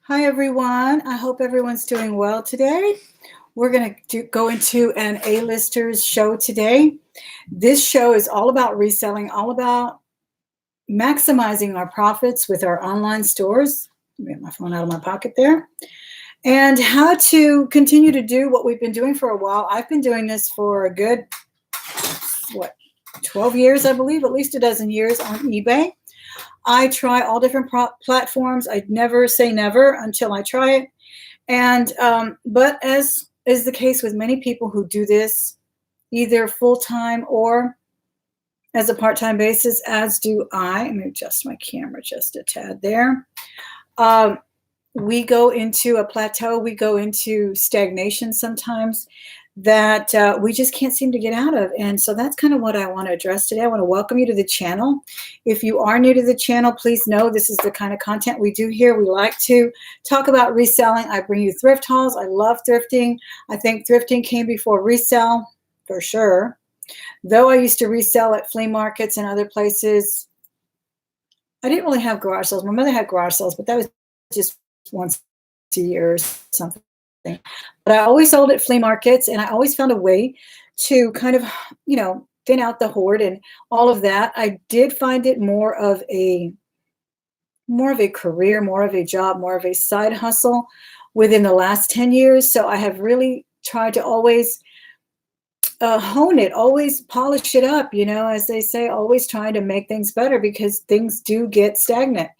Hi, everyone. I hope everyone's doing well today. We're going to go into an A-listers show today. This show is all about reselling, all about maximizing our profits with our online stores. Let me get my phone out of my pocket there. And how to continue to do what we've been doing for a while. I've been doing this for a good, 12 years, I believe, at least a dozen years on eBay. I try all different platforms. I never say never until I try it. And but as is the case with many people who do this, either full-time or as a part-time basis, as do I. Let me adjust my camera just a tad there. We go into a plateau. We go into stagnation sometimes that we just can't seem to get out of. And so that's kind of what I want to address today. I want to welcome you to the channel. If you are new to the channel, please know this is the kind of content we do here. We like to talk about reselling. I bring you thrift hauls. I love thrifting. I think thrifting came before resell for sure. Though I used to resell at flea markets and other places, I didn't really have garage sales. My mother had garage sales, but that was just once a year or something. But I always sold at flea markets, and I always found a way to kind of, thin out the hoard and all of that. I did find it more of a career, more of a job, more of a side hustle within the last 10 years. So I have really tried to always hone it, always polish it up, as they say, always trying to make things better, because things do get stagnant,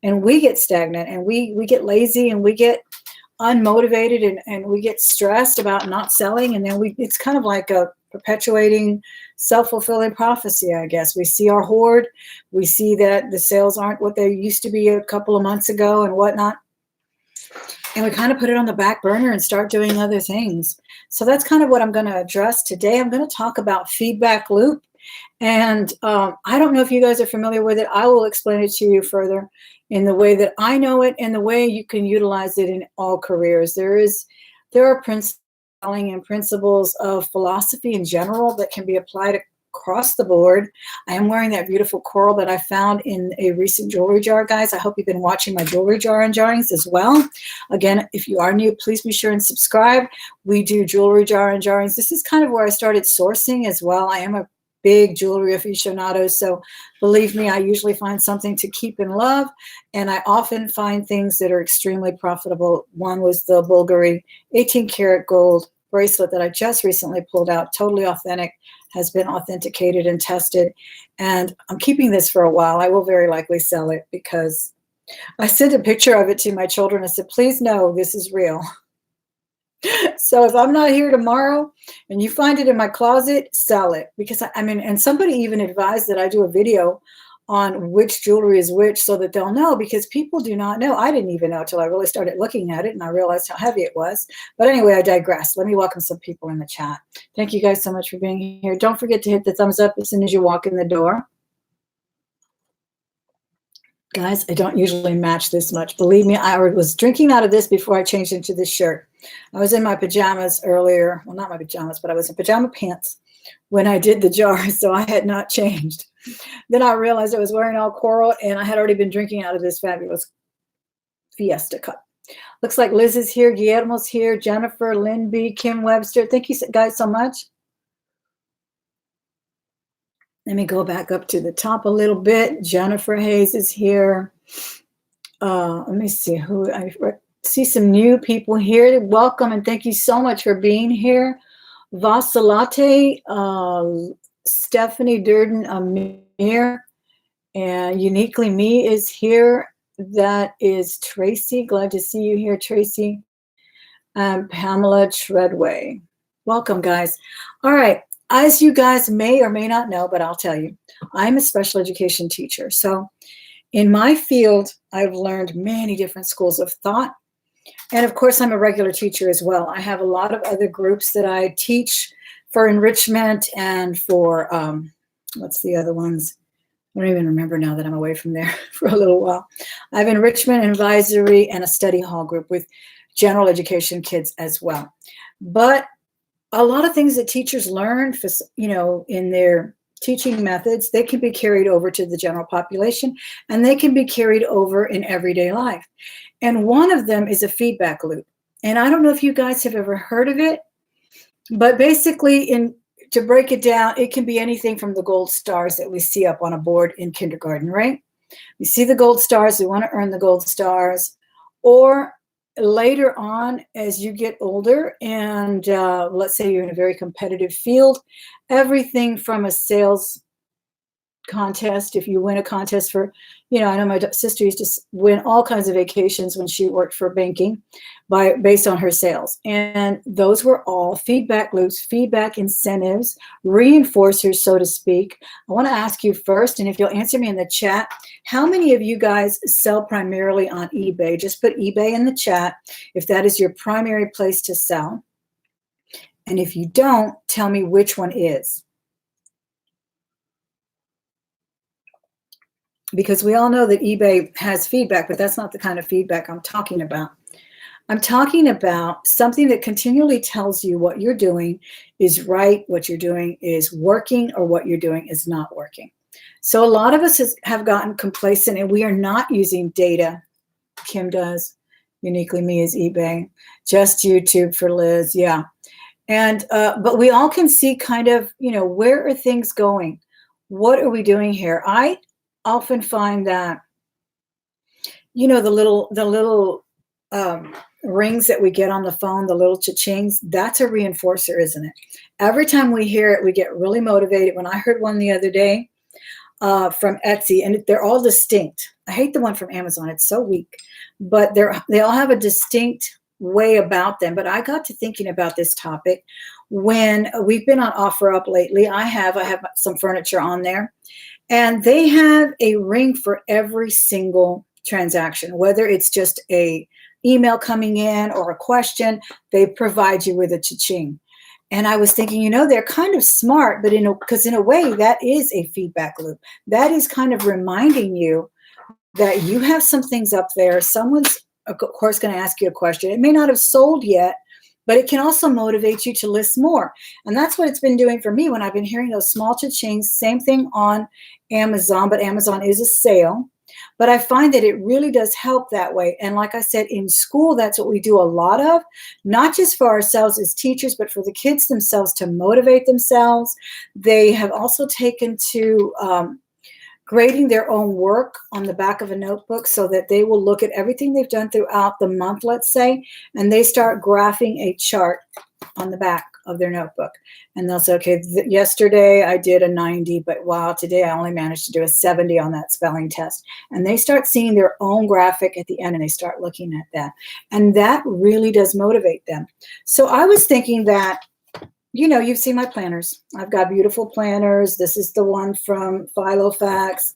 and we get stagnant, and we get lazy, and we get unmotivated, and we get stressed about not selling, and then it's kind of like a perpetuating self-fulfilling prophecy, I guess. We see our hoard, we see that the sales aren't what they used to be a couple of months ago and whatnot, and we kind of put it on the back burner and start doing other things. So that's kind of what I'm going to address today. I'm going to talk about feedback loop. And I don't know if you guys are familiar with it. I will explain it to you further in the way that I know it and the way you can utilize it in all careers. There are principles and principles of philosophy in general that can be applied across the board. I am wearing that beautiful coral that I found in a recent jewelry jar, guys. I hope you've been watching my jewelry jar unjarrings as well. Again, if you are new, please be sure and subscribe. We do jewelry jar unjarrings. This is kind of where I started sourcing as well. I am a big jewelry aficionado, so believe me, I usually find something to keep and love, and I often find things that are extremely profitable. One was the Bulgari 18 karat gold bracelet that I just recently pulled out, totally authentic, has been authenticated and tested, and I'm keeping this for a while. I will very likely sell it because I sent a picture of it to my children. I said, please know this is real. So if I'm not here tomorrow and you find it in my closet, sell it. Because and somebody even advised that I do a video on which jewelry is which so that they'll know, because people do not know. I didn't even know until I really started looking at it and I realized how heavy it was. But anyway, I digress. Let me welcome some people in the chat. Thank you guys so much for being here. Don't forget to hit the thumbs up as soon as you walk in the door. Guys, I don't usually match this much. Believe me, I was drinking out of this before I changed into this shirt. I was in my pajamas earlier. Well, not my pajamas, but I was in pajama pants when I did the jar, so I had not changed. Then I realized I was wearing all coral, and I had already been drinking out of this fabulous Fiesta cup. Looks like Liz is here, Guillermo's here, Jennifer, Lynn B, Kim Webster. Thank you guys so much. Let me go back up to the top a little bit. Jennifer Hayes is here. Let me see who I see. Some new people here. Welcome and thank you so much for being here. Vasalate, Stephanie Durden Amir, and Uniquely Me is here. That is Tracy. Glad to see you here, Tracy. Pamela Treadway. Welcome, guys. All right. As you guys may or may not know, but I'll tell you, I'm a special education teacher. So in my field, I've learned many different schools of thought. And of course, I'm a regular teacher as well. I have a lot of other groups that I teach for enrichment and for, what's the other ones? I don't even remember now that I'm away from there for a little while. I have enrichment, advisory, and a study hall group with general education kids as well. But a lot of things that teachers learn, in their teaching methods, they can be carried over to the general population, and they can be carried over in everyday life. And one of them is a feedback loop. And I don't know if you guys have ever heard of it, but basically, to break it down, it can be anything from the gold stars that we see up on a board in kindergarten, right? We see the gold stars, we want to earn the gold stars. Or later on, as you get older, and let's say you're in a very competitive field, everything from a sales contest, if you win a contest for, I know my sister used to win all kinds of vacations when she worked for banking based on her sales. And those were all feedback loops, feedback incentives, reinforcers, so to speak. I want to ask you first, and if you'll answer me in the chat, how many of you guys sell primarily on eBay? Just put eBay in the chat if that is your primary place to sell. And if you don't, tell me which one is. Because we all know that eBay has feedback, but that's not the kind of feedback I'm talking about. I'm talking about something that continually tells you what you're doing is right, what you're doing is working, or what you're doing is not working. So a lot of us have gotten complacent, and we are not using data. Kim does. Uniquely Me is eBay. Just YouTube for Liz. Yeah. And but we all can see kind of, where are things going? What are we doing here? I often find that, the little rings that we get on the phone, the little cha-chings, that's a reinforcer, isn't it? Every time we hear it, we get really motivated. When I heard one the other day from Etsy, and they're all distinct. I hate the one from Amazon. It's so weak, but they all have a distinct way about them. But I got to thinking about this topic when we've been on OfferUp lately. I have some furniture on there. And they have a ring for every single transaction, whether it's just a email coming in or a question, they provide you with a cha-ching. And I was thinking, they're kind of smart, but because in a way that is a feedback loop. That is kind of reminding you that you have some things up there. Someone's, of course, going to ask you a question. It may not have sold yet, but it can also motivate you to list more. And that's what it's been doing for me when I've been hearing those small cha-chings. Same thing on Amazon, but Amazon is a sale. But I find that it really does help that way. And like I said, in school, that's what we do a lot of, not just for ourselves as teachers, but for the kids themselves to motivate themselves. They have also taken to grading their own work on the back of a notebook so that they will look at everything they've done throughout the month, let's say, and they start graphing a chart on the back of their notebook. And they'll say, okay, yesterday I did a 90, but wow, today I only managed to do a 70 on that spelling test. And they start seeing their own graphic at the end, and they start looking at that. And that really does motivate them. So I was thinking that, you've seen my planners. I've got beautiful planners. This is the one from Filofax.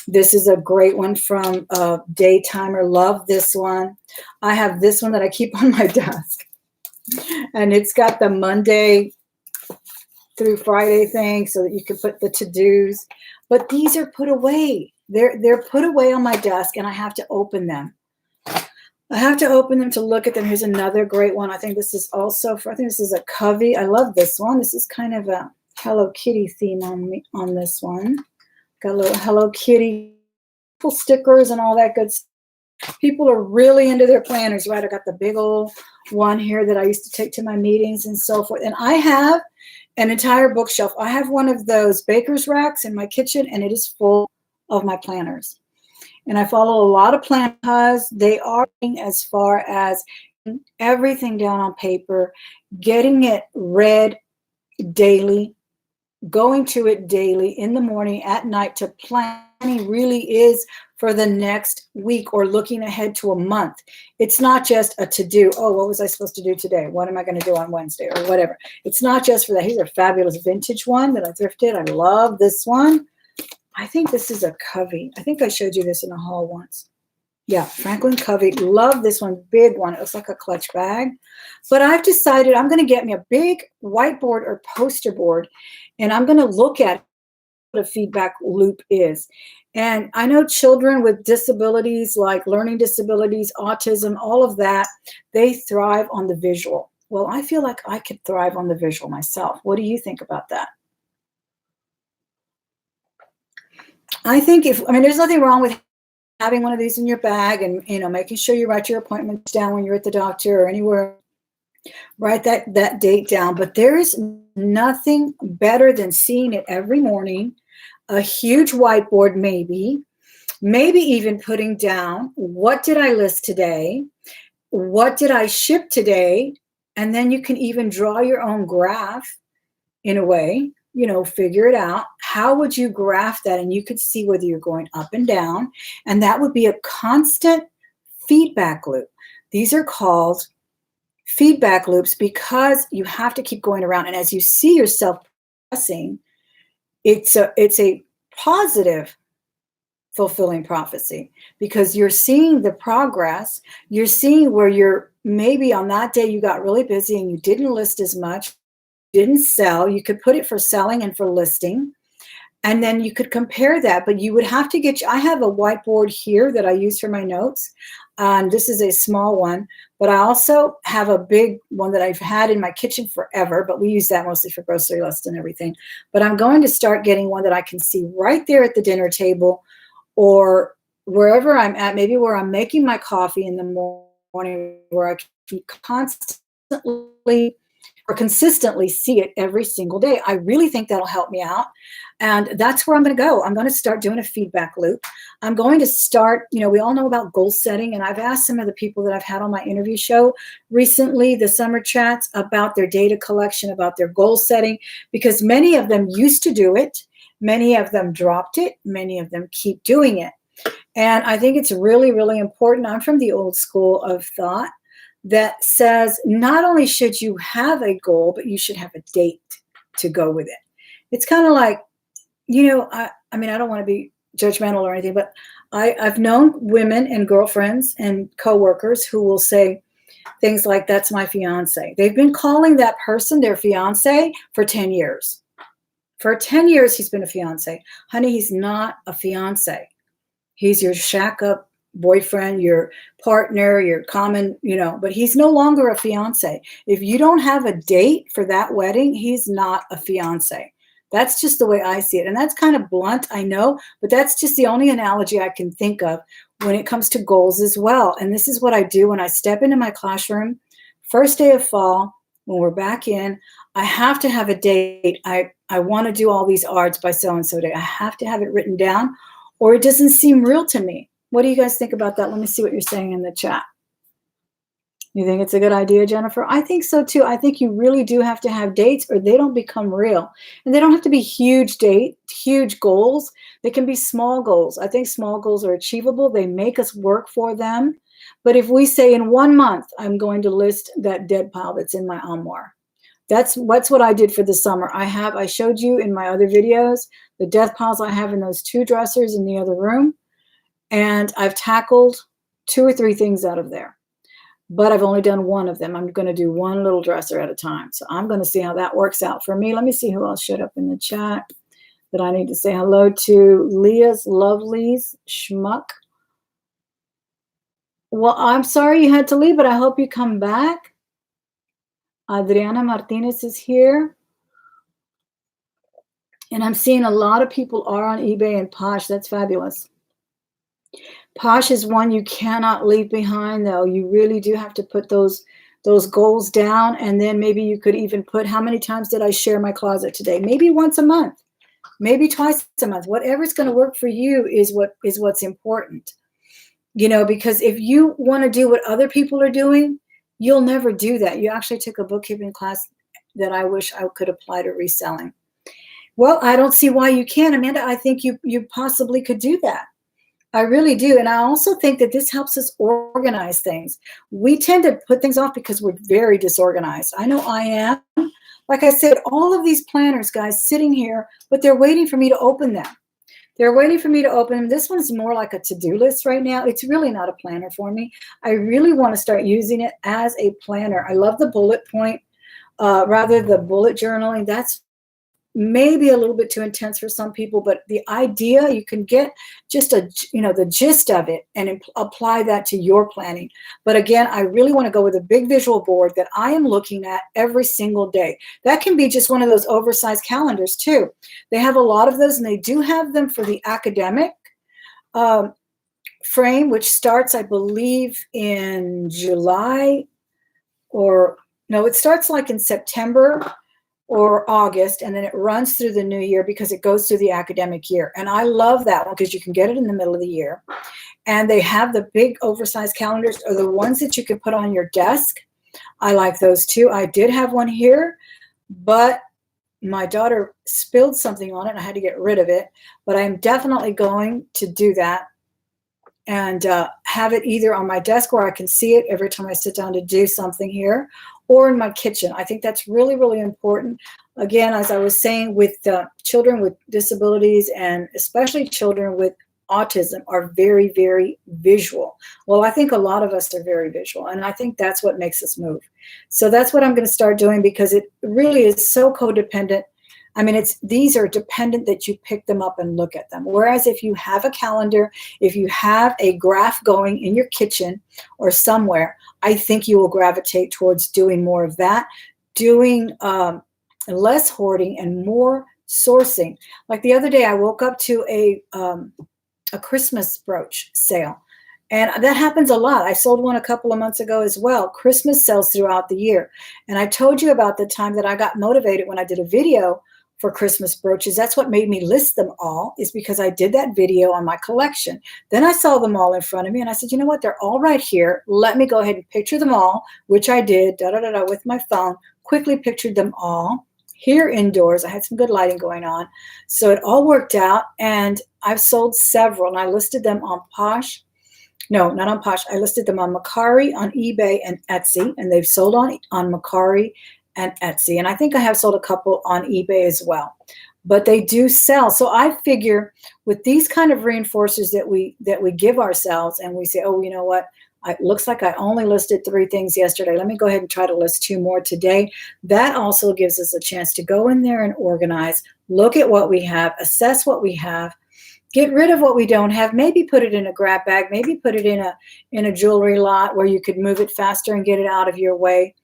This is a great one from Daytimer. Love this one. I have this one that I keep on my desk. And it's got the Monday through Friday thing so that you can put the to-dos. But these are put away. They're put away on my desk, and I have to open them. I have to open them to look at them. Here's another great one. I think this is a Covey. I love this one. This is kind of a Hello Kitty theme on this one. Got a little Hello Kitty stickers and all that good stuff. People are really into their planners, right? I got the big old one here that I used to take to my meetings and so forth. And I have an entire bookshelf. I have one of those baker's racks in my kitchen, and it is full of my planners. And I follow a lot of planners. They are as far as everything down on paper, getting it read daily, going to it daily in the morning, at night. To planning really is for the next week or looking ahead to a month. It's not just a to-do. Oh, what was I supposed to do today? What am I going to do on Wednesday or whatever? It's not just for that. Here's a fabulous vintage one that I thrifted. I love this one. I think this is a Covey. I think I showed you this in a haul once. Yeah, Franklin Covey. Love this one. Big one. It looks like a clutch bag. But I've decided I'm going to get me a big whiteboard or poster board, and I'm going to look at what a feedback loop is. And I know children with disabilities like learning disabilities, autism, all of that, they thrive on the visual. Well, I feel like I could thrive on the visual myself. What do you think about that? I think there's nothing wrong with having one of these in your bag and, making sure you write your appointments down when you're at the doctor or anywhere. Write that date down. But there's nothing better than seeing it every morning, a huge whiteboard maybe even putting down, what did I list today? What did I ship today? And then you can even draw your own graph in a way, figure it out. How would you graph that? And you could see whether you're going up and down. And that would be a constant feedback loop. These are called feedback loops because you have to keep going around. And as you see yourself progressing, it's a positive fulfilling prophecy because you're seeing the progress. You're seeing where you're maybe on that day you got really busy and you didn't list as much, didn't sell. You could put it for selling and for listing. And then you could compare that, but you would have to I have a whiteboard here that I use for my notes. This is a small one, but I also have a big one that I've had in my kitchen forever, but we use that mostly for grocery lists and everything. But I'm going to start getting one that I can see right there at the dinner table or wherever I'm at, maybe where I'm making my coffee in the morning, where I can consistently see it every single day. I really think that'll help me out. And that's where I'm going to go. I'm going to start doing a feedback loop. I'm going to start, we all know about goal setting. And I've asked some of the people that I've had on my interview show recently, the summer chats, about their data collection, about their goal setting, because many of them used to do it. Many of them dropped it. Many of them keep doing it. And I think it's really, really important. I'm from the old school of thought that says not only should you have a goal, but you should have a date to go with it. It's kind of like, I don't want to be judgmental or anything, but I've known women and girlfriends and coworkers who will say things like, that's my fiance. They've been calling that person their fiance for 10 years. For 10 years, he's been a fiance. Honey, he's not a fiance. He's your shack up boyfriend, your partner, your common, but he's no longer a fiance. If you don't have a date for that wedding, he's not a fiance. That's just the way I see it. And that's kind of blunt, I know, but that's just the only analogy I can think of when it comes to goals as well. And this is what I do when I step into my classroom, first day of fall, when we're back in, I have to have a date. I want to do all these arts by so-and-so day. I have to have it written down or it doesn't seem real to me. What do you guys think about that? Let me see what you're saying in the chat. You think it's a good idea, Jennifer? I think so too. I think you really do have to have dates or they don't become real. And they don't have to be huge goals. They can be small goals. I think small goals are achievable. They make us work for them. But if we say in 1 month, I'm going to list that dead pile that's in my armoire. That's what I did for the summer. I showed you in my other videos, the death piles I have in those 2 dressers in the other room. And I've tackled 2 or 3 things out of there. But I've only done 1 of them. I'm going to do 1 little dresser at a time. So I'm going to see how that works out for me. Let me see who else showed up in the chat that I need to say hello to. Leah's Lovelies Schmuck. Well, I'm sorry you had to leave, but I hope you come back. Adriana Martinez is here. And I'm seeing a lot of people are on eBay and Posh. That's fabulous. Posh is one you cannot leave behind, though. You really do have to put those goals down, and then maybe you could even put, how many times did I share my closet today? Maybe once a month, maybe twice a month. Whatever's going to work for you is what's important, because if you want to do what other people are doing, you'll never do that. You actually took a bookkeeping class that I wish I could apply to reselling. Well, I don't see why you can't, Amanda. I think you possibly could do that. I really do. And I also think that this helps us organize things. We tend to put things off because we're very disorganized. I know I am. Like I said, all of these planners, guys, sitting here, but they're waiting for me to open them. They're waiting for me to open them. This one's more like a to-do list right now. It's really not a planner for me. I really want to start using it as a planner. I love the bullet point, rather the bullet journaling. That's maybe a little bit too intense for some people, but the idea, you can get just the gist of it and apply that to your planning. But again, I really want to go with a big visual board that I am looking at every single day. That can be just one of those oversized calendars too. They have a lot of those, and they do have them for the academic frame, which starts, I believe, in July, or no, it starts like in September or August, and then it runs through the new year because it goes through the academic year. And I love that one because you can get it in the middle of the year. And they have the big oversized calendars, or the ones that you can put on your desk. I like those too. I did have one here, but my daughter spilled something on it and I had to get rid of it. But I'm definitely going to do that and have it either on my desk where I can see it every time I sit down to do something here, or in my kitchen. I think that's really, really important. Again, as I was saying, with children with disabilities, and especially children with autism, are very, very visual. Well, I think a lot of us are very visual, and I think that's what makes us move. So that's what I'm going to start doing, because it really is so codependent. I mean, these are dependent that you pick them up and look at them. Whereas if you have a calendar, if you have a graph going in your kitchen or somewhere, I think you will gravitate towards doing more of that, doing less hoarding and more sourcing. Like the other day, I woke up to a Christmas brooch sale. And that happens a lot. I sold one a couple of months ago as well. Christmas sells throughout the year. And I told you about the time that I got motivated when I did a video for Christmas brooches. That's what made me list them all, is because I did that video on my collection. Then I saw them all in front of me and I said, you know what? They're all right here. Let me go ahead and picture them all, which I did, with my phone, quickly pictured them all here indoors. I had some good lighting going on. So it all worked out, and I've sold several, and I listed them on Posh. No, not on Posh. I listed them on Mercari, on eBay, and Etsy, and they've sold on Mercari and Etsy. And I think I have sold a couple on eBay as well. But they do sell. So I figure with these kind of reinforcers that we give ourselves, and we say, oh, you know what? It looks like I only listed 3 things yesterday. Let me go ahead and try to list 2 more today. That also gives us a chance to go in there and organize, look at what we have, assess what we have, get rid of what we don't have, maybe put it in a grab bag, maybe put it in a jewelry lot where you could move it faster and get it out of your way.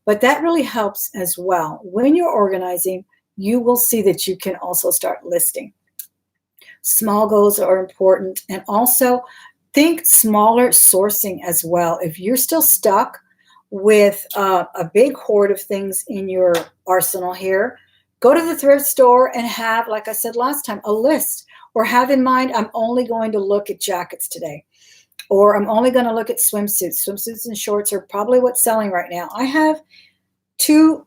But that really helps as well. When you're organizing, you will see that you can also start listing. Small goals are important. And also think smaller sourcing as well. If you're still stuck with a big hoard of things in your arsenal here, go to the thrift store and have, like I said last time, a list. Or have in mind, I'm only going to look at jackets today. Or I'm only going to look at swimsuits. Swimsuits and shorts are probably what's selling right now. I have two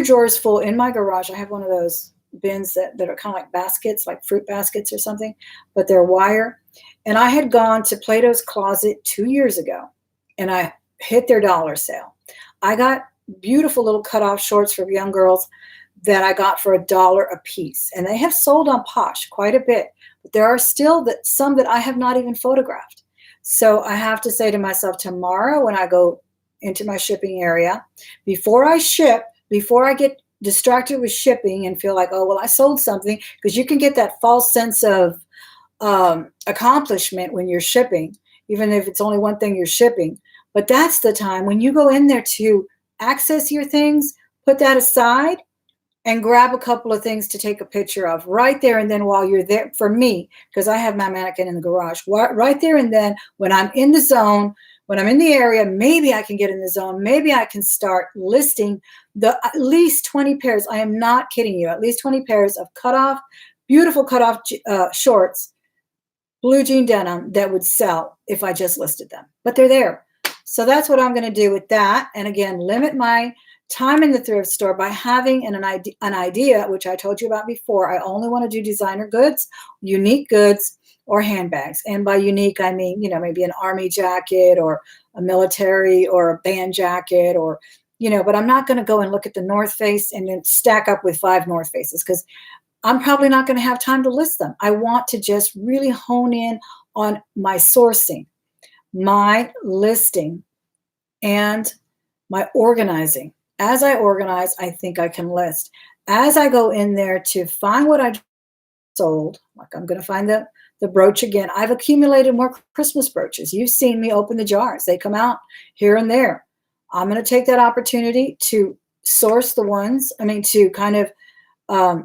drawers full in my garage. I have one of those bins that are kind of like baskets, like fruit baskets or something, but they're wire. And I had gone to Plato's Closet 2 years ago, and I hit their dollar sale. I got beautiful little cutoff shorts for young girls that I got for $1 a piece. And they have sold on Posh quite a bit. But there are still some that I have not even photographed. So I have to say to myself, tomorrow when I go into my shipping area, before I ship, before I get distracted with shipping and feel like, oh, well, I sold something, because you can get that false sense of accomplishment when you're shipping, even if it's only one thing you're shipping. But that's the time when you go in there to access your things, put that aside, and grab a couple of things to take a picture of right there and then while you're there. For me, because I have my mannequin in the garage, right there and then, when I'm in the zone, when I'm in the area, maybe I can get in the zone. Maybe I can start listing at least 20 pairs. I am not kidding you. At least 20 pairs of beautiful cutoff shorts, blue jean denim, that would sell if I just listed them. But they're there. So that's what I'm going to do with that. And again, limit my time in the thrift store by having an idea, which I told you about before. I only want to do designer goods, unique goods, or handbags. And by unique, I mean, maybe an army jacket or a military or a band jacket, or, but I'm not going to go and look at the North Face and then stack up with 5 North Faces, because I'm probably not going to have time to list them. I want to just really hone in on my sourcing, my listing, and my organizing. As I organize, I think I can list. as I go in there to find what I sold, like I'm going to find the brooch again. I've accumulated more Christmas brooches. You've seen me open the jars. They come out here and there. I'm going to take that opportunity to source the ones, to kind of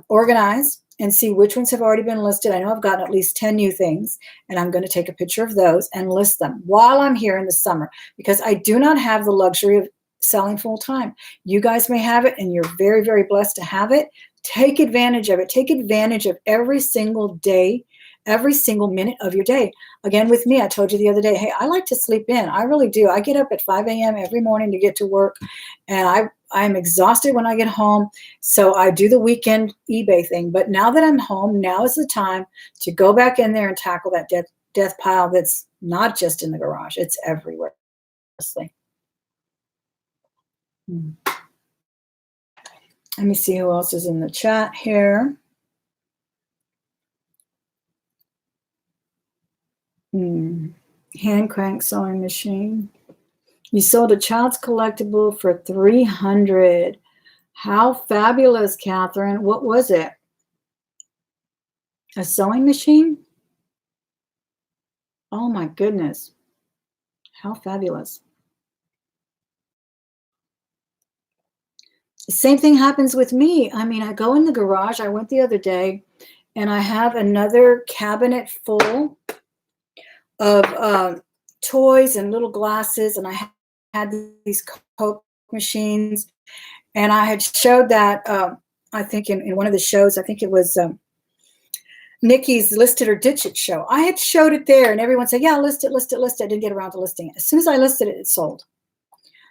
organize and see which ones have already been listed. I know I've gotten at least 10 new things, and I'm going to take a picture of those and list them while I'm here in the summer, because I do not have the luxury of selling full time. You guys may have it, and you're very, very blessed to have it. Take advantage of it. Take advantage of every single day, every single minute of your day. Again, with me, I told you the other day, hey, I like to sleep in. I really do. I get up at 5 a.m. every morning to get to work, and I'm exhausted when I get home. So I do the weekend eBay thing. But now that I'm home, now is the time to go back in there and tackle that death pile that's not just in the garage. It's everywhere. Let me see who else is in the chat here. Hand crank sewing machine. You sold a child's collectible for $300. How fabulous, Catherine. What was it? A sewing machine? Oh my goodness. How fabulous. The same thing happens with me. I go in the garage. I went the other day, and I have another cabinet full of toys and little glasses, and I had these Coke machines, and I had showed that, I think in one of the shows, I think it was Nikki's List It or Ditch It show. I had showed it there, and everyone said, yeah, list it. I didn't get around to listing it. As soon as I listed it, it sold.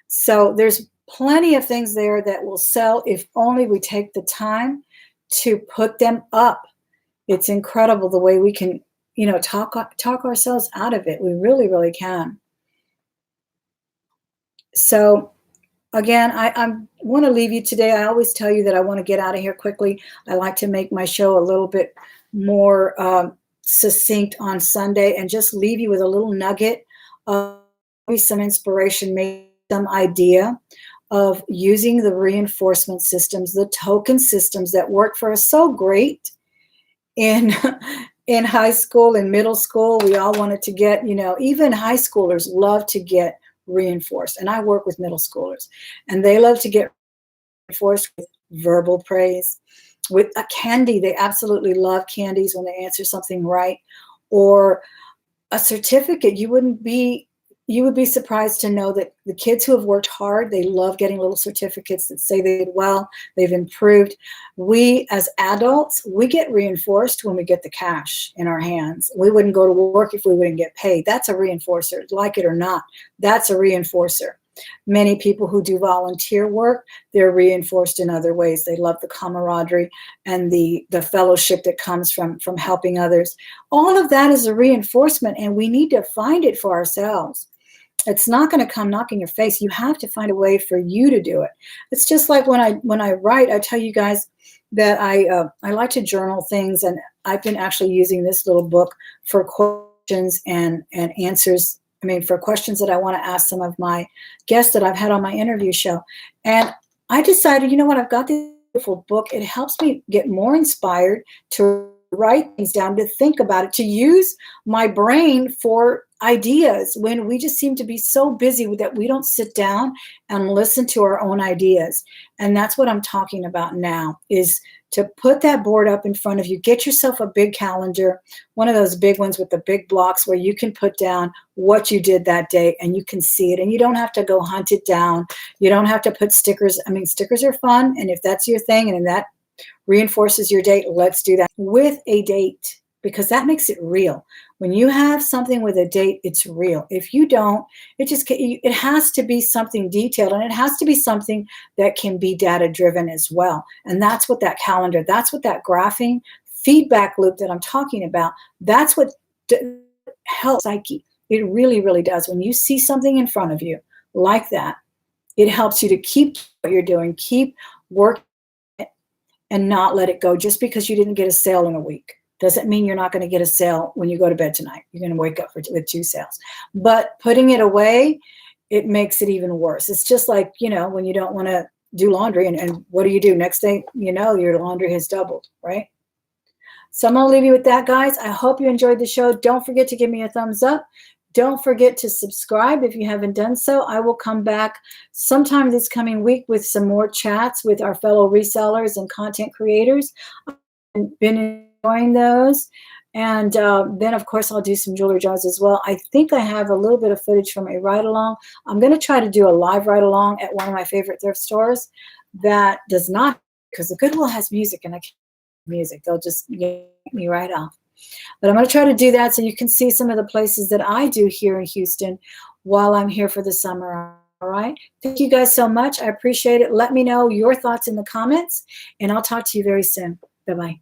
So there's plenty of things there that will sell if only we take the time to put them up. It's incredible the way we can, talk ourselves out of it. We really, really can. So again, I want to leave you today. I always tell you that I want to get out of here quickly. I like to make my show a little bit more succinct on Sunday and just leave you with a little nugget of some inspiration, maybe some idea of using the reinforcement systems, the token systems that work for us so great in high school and middle school. We all wanted to get, even high schoolers love to get reinforced. And I work with middle schoolers, and they love to get reinforced with verbal praise, with a candy. They absolutely love candies when they answer something right, or a certificate. You would be surprised to know that the kids who have worked hard, they love getting little certificates that say they did well, they've improved. We as adults, we get reinforced when we get the cash in our hands. We wouldn't go to work if we wouldn't get paid. That's a reinforcer, like it or not. That's a reinforcer. Many people who do volunteer work, they're reinforced in other ways. They love the camaraderie and the fellowship that comes from helping others. All of that is a reinforcement, and we need to find it for ourselves. It's not going to come knocking your face. You have to find a way for you to do it. It's just like when I write, I tell you guys that I like to journal things, and I've been actually using this little book for questions and answers. For questions that I want to ask some of my guests that I've had on my interview show. And I decided, you know what, I've got this beautiful book. It helps me get more inspired to write things down, to think about it, to use my brain for ideas when we just seem to be so busy that we don't sit down and listen to our own ideas. And that's what I'm talking about now, is to put that board up in front of you. Get yourself a big calendar, one of those big ones with the big blocks where you can put down what you did that day and you can see it. And you don't have to go hunt it down. You don't have to put stickers. Stickers are fun. And if that's your thing and that reinforces your date, let's do that with a date, because that makes it real. When you have something with a date, it's real. If you don't, it has to be something detailed, and it has to be something that can be data driven as well. And that's what that calendar, that's what that graphing feedback loop that I'm talking about, that's what helps psyche. It really, really does. When you see something in front of you like that, it helps you to keep what you're doing, keep working, and not let it go just because you didn't get a sale in a week. Doesn't mean you're not going to get a sale when you go to bed tonight. You're going to wake up with 2 sales. But putting it away, it makes it even worse. It's just like, when you don't want to do laundry, and what do? Next thing you know, your laundry has doubled, right? So I'm going to leave you with that, guys. I hope you enjoyed the show. Don't forget to give me a thumbs up. Don't forget to subscribe if you haven't done so. I will come back sometime this coming week with some more chats with our fellow resellers and content creators. I've been enjoying those. And then, of course, I'll do some jewelry jars as well. I think I have a little bit of footage from a ride-along. I'm going to try to do a live ride-along at one of my favorite thrift stores that does not, because the Goodwill has music, and I can't music. They'll just get me right off. But I'm going to try to do that so you can see some of the places that I do here in Houston while I'm here for the summer. All right. Thank you guys so much. I appreciate it. Let me know your thoughts in the comments, and I'll talk to you very soon. Bye-bye.